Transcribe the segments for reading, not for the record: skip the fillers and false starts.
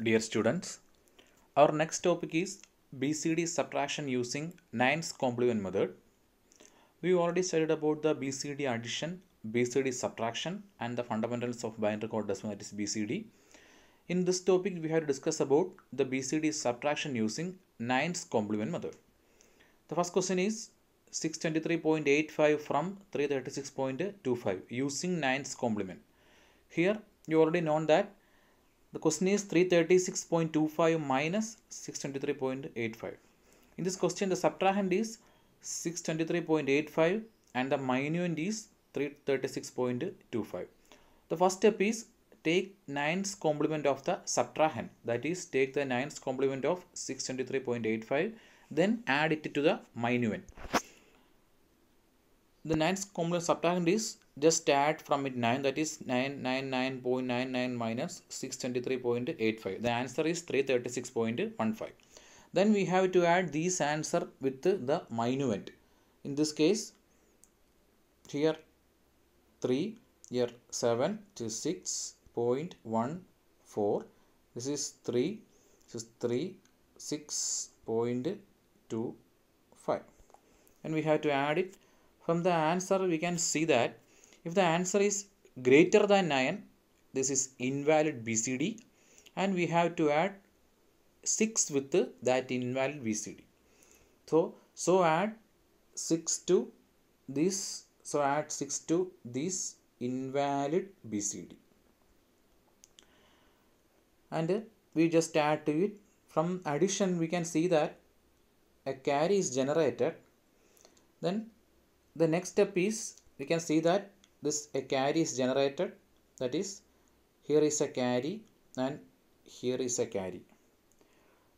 Dear students, our next topic is BCD subtraction using 9's complement method. We already studied about the BCD addition, BCD subtraction and the fundamentals of binary code decimal, that is BCD. In this topic, we have to discuss about the BCD subtraction using 9's complement method. The first question is 623.85 from 336.25 using 9's complement. Here you already known that the question is 336.25 minus 623.85. In this question, the subtrahend is 623.85 and the minuend is 336.25. The first step is take 9's complement of the subtrahend, that is take the 9's complement of 623.85, then add it to the minuend. The 9's complement subtrahend is just add from it 9, that is 999.99 minus 623.85. The answer is 336.15. Then we have to add these answer with the minuend. In this case, here 3, here 7, this is 6.14. This is 3, this is 3, 6.25. And we have to add it. From the answer, we can see that if the answer is greater than 9, this is invalid BCD, and we have to add 6 with that invalid BCD. So add 6 to this. So add 6 to this invalid BCD, and we just add to it. From addition, we can see that a carry is generated. Then the next step is, we can see that a carry is generated, that is here is a carry and here is a carry,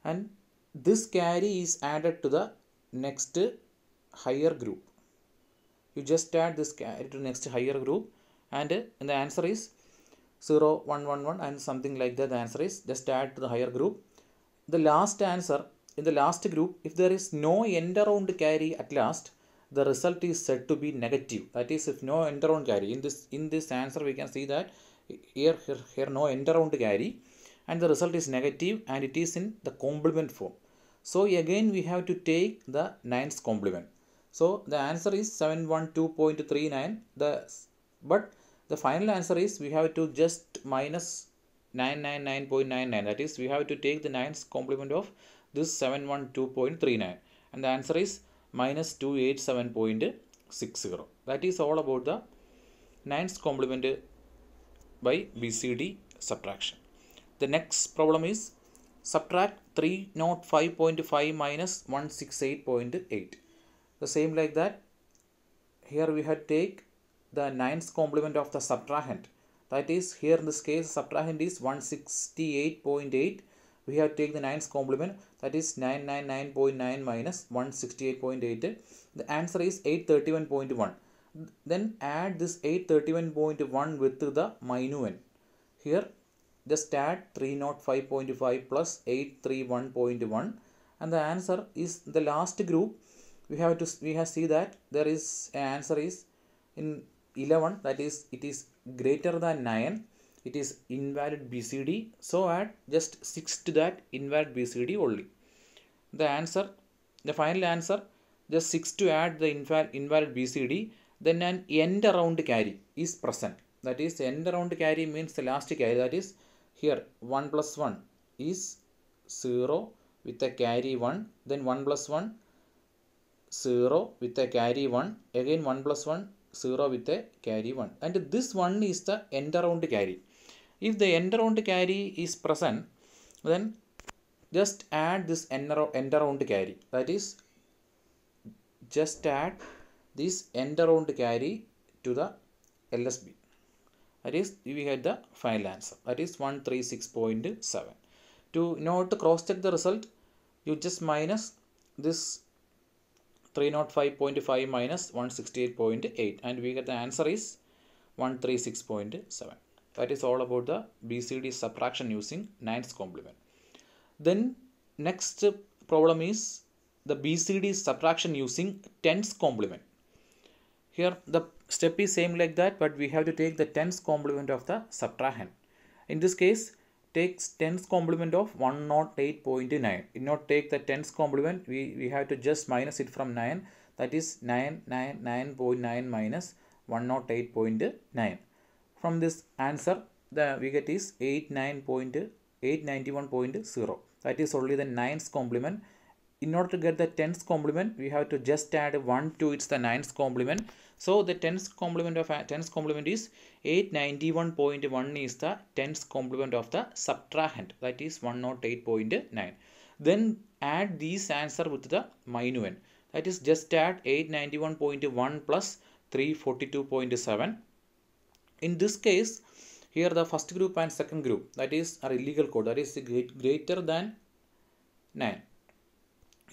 and this carry is added to the next higher group. You just add this carry to next higher group, and the answer is 0, 1, 1, 1 and something like that. The answer is just add to the higher group. The last answer in the last group, if there is no end around carry at last, the result is said to be negative. That is, if no end around carry in this answer, we can see that here no end around carry, and the result is negative, and it is in the complement form. So again we have to take the 9's complement. So the answer is 712.39. But the final answer is we have to just minus 999.99. That is, we have to take the 9's complement of this 712.39, and the answer is minus 287.60. That is all about the 9's complement by BCD subtraction. The next problem is subtract 305.5 minus 168.8. The same like that. Here we have to take the 9's complement of the subtrahend. That is, here in this case, subtrahend is 168.8. We have to take the 9's complement, that is 999.9 minus 168.8. The answer is 831.1. Then add this 831.1 with the minuend. Here just add 305.5 plus 831.1, and the answer is the last group. We have see that there is an answer is in 11, that is it is greater than 9. It is invalid BCD, so add just 6 to that invalid BCD only. The answer, the final answer, just 6 to add the invalid BCD, then an end around carry is present. That is, end around carry means the last carry, that is here 1 plus 1 is 0 with a carry 1, then 1 plus 1 0 with a carry 1, again 1 plus 1 0 with a carry 1, and this one is the end around carry. If the end around carry is present, then just add this end around carry, that is just add this end around carry to the LSB. That is, we had the final answer, that is 136.7. In order to cross check the result, you just minus this 305.5 minus 168.8, and we get the answer is 136.7. That is all about the BCD subtraction using 9's complement. Then next problem is the BCD subtraction using 10's complement. Here the step is same like that, but we have to take the 10's complement of the subtrahend. In this case, takes tens complement of 108.9. In order to take the tens complement, we have to just minus it from 9. That is 999.9 minus 108.9. From this answer, the we get is 891.0. That is only the nines complement. In order to get the tens complement, we have to just add 1 to its the nines complement. So the tens complement of tens complement is 891.1 is the tens complement of the subtrahend, that is 108.9. Then add these answer with the minuend, that is just add 891.1 plus 342.7. In this case, here the first group and second group, that is are illegal code, that is greater than 9.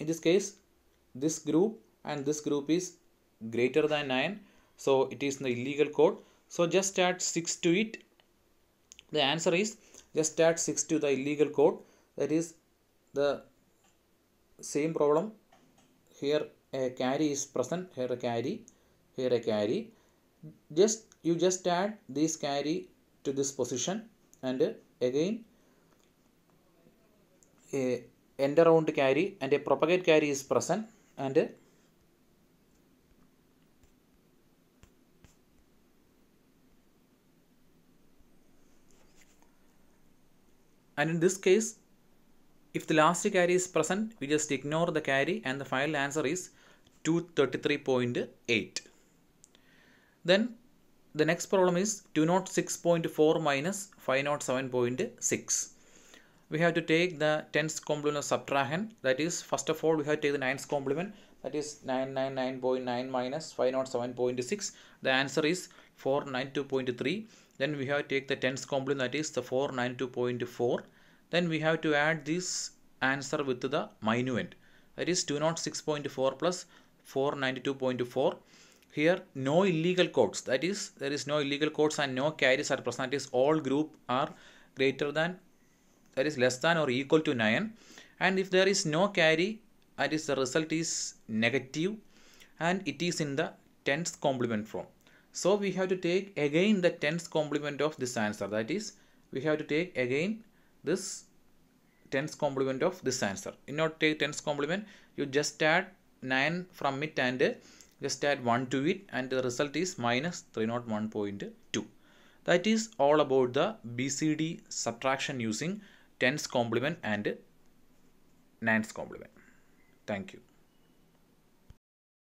In this case, this group and this group is greater than 9, so it is in the illegal code. So just add 6 to it. The answer is just add 6 to the illegal code. That is the same problem. Here a carry is present, here a carry, here a carry. You just add this carry to this position, and again a end around carry and a propagate carry is present, and in this case, if the last carry is present, we just ignore the carry and the final answer is 233.8. Then the next problem is 206.4 minus 507.6. We have to take the tens complement of subtrahend. That is, first of all, we have to take the nines complement. That is 999.9 minus 507.6. The answer is 492.3. Then we have to take the tens complement. That is the 492.4. Then we have to add this answer with the minuend. That is 206.4 plus 492.4. Here no illegal codes. That is, there is no illegal codes and no carries are present. That is, all group are greater than, that is less than or equal to 9, and if there is no carry, that is the result is negative and it is in the tens complement form. So we have to take again the tens complement of this answer, that is we have to take again this tens complement of this answer. In order to take tens complement, you just add 9 from it and just add 1 to it, and the result is minus 301.2. That is all about the BCD subtraction using tens complement and nines complement. Thank you.